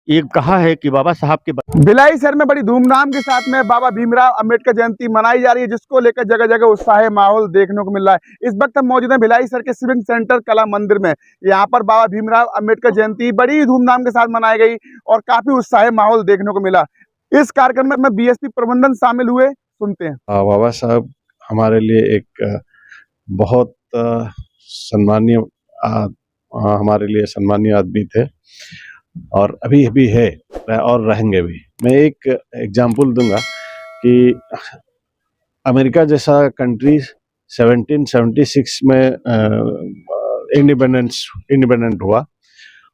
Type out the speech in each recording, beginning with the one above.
एक कहा है कि बाबा साहब के भिलाई शहर में बड़ी धूमधाम के साथ में बाबा भीमराव अंबेडकर जयंती मनाई जा रही है, जिसको लेकर जगह जगह उत्साह माहौल देखने को मिल रहा है। इस वक्त हम मौजूद हैं भिलाई शहर के सिविक सेंटर कला मंदिर में। यहाँ पर बाबा भीमराव अंबेडकर जयंती बड़ी धूमधाम के साथ मनाई गई और काफी उत्साह माहौल देखने को मिला। इस कार्यक्रम में बीएसपी प्रबंधन शामिल हुए, सुनते हैं। बाबा साहब हमारे लिए एक बहुत सम्मानीय हमारे लिए सम्मानीय आदमी थे और अभी भी है और रहेंगे भी। मैं एक एग्जांपल दूंगा कि अमेरिका जैसा कंट्री 1776 में इंडिपेंडेंट हुआ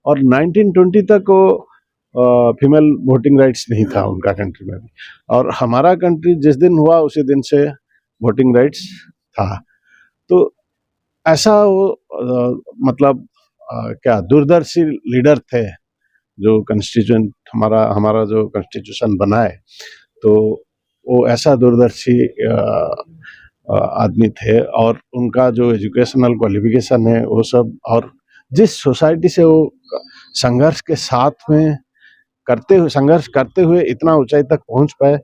और 1920 तक वो फीमेल वोटिंग राइट्स नहीं था उनका कंट्री में भी, और हमारा कंट्री जिस दिन हुआ उसी दिन से वोटिंग राइट्स था। तो ऐसा वो मतलब क्या दूरदर्शी लीडर थे जो कॉन्स्टिट्यूशन हमारा जो कॉन्स्टिट्यूशन बनाए, तो वो ऐसा दूरदर्शी आदमी थे और उनका जो एजुकेशनल क्वालिफिकेशन है वो सब, और जिस सोसाइटी से वो संघर्ष के साथ में संघर्ष करते हुए इतना ऊंचाई तक पहुंच पाए,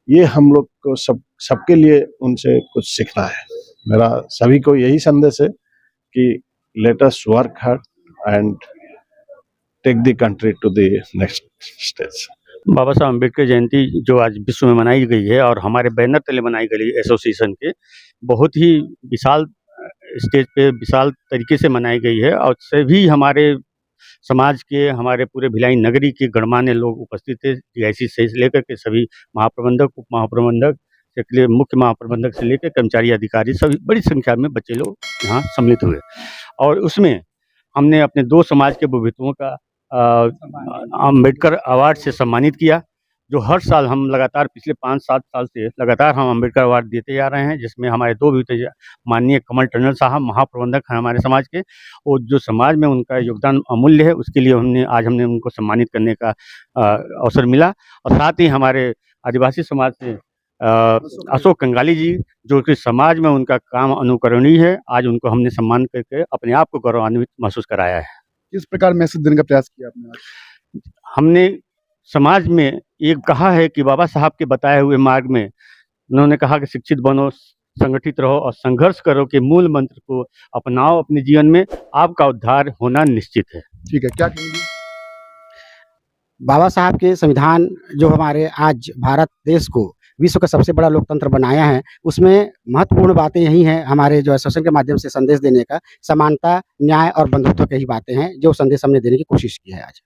ये हम लोग को सबके लिए उनसे कुछ सीखना है। मेरा सभी को यही संदेश है कि let us work hard and take the country to the next stage. Baba Saheb Ambedkar जयंती जो आज विश्व में मनाई गई है और हमारे बैनर तले मनाई गई एसोसिएशन के, बहुत ही विशाल स्टेज पे विशाल तरीके से मनाई गई है और सभी हमारे समाज के, हमारे पूरे भिलाई नगरी के गणमान्य लोग उपस्थित थे। डीआईसी से लेकर के सभी महाप्रबंधक, उप महाप्रबंधक से मुख्य महाप्रबंधक से लेकर कर्मचारी अधिकारी सभी बड़ी संख्या में बच्चे लोग यहाँ सम्मिलित हुए और उसमें हमने अपने 2 समाज के विभूतियों का अम्बेडकर अवार्ड से सम्मानित किया, जो हर साल हम लगातार पिछले 5-7 साल से लगातार हम अम्बेडकर अवार्ड देते जा रहे हैं, जिसमें हमारे 2 विभूति माननीय कमल टंडन साहब महाप्रबंधक हैं हमारे समाज के, और जो समाज में उनका योगदान अमूल्य है उसके लिए हमने उनको सम्मानित करने का अवसर मिला। और साथ ही हमारे आदिवासी समाज से अशोक कंगाली जी, जो कि समाज में उनका काम अनुकरणीय है, आज उनको हमने सम्मान करके अपने आप को गौरवान्वित महसूस कराया है। किस प्रकार मैसेज देने का प्रयास किया आपने? हमने समाज में एक कहा है कि बाबा साहब के बताए हुए मार्ग में उन्होंने कहा कि शिक्षित बनो, संगठित रहो और संघर्ष करो के मूल मंत्र को अपनाओ अपने जीवन में, आपका उद्धार होना निश्चित है। ठीक है, क्या कहेंगे? बाबा साहब के संविधान जो हमारे आज भारत देश को विश्व का सबसे बड़ा लोकतंत्र बनाया है, उसमें महत्वपूर्ण बातें यही हैं, हमारे जो एसोसिएशन के माध्यम से संदेश देने का, समानता, न्याय और बंधुत्व की ही बातें हैं, जो संदेश हमने देने की कोशिश की है आज।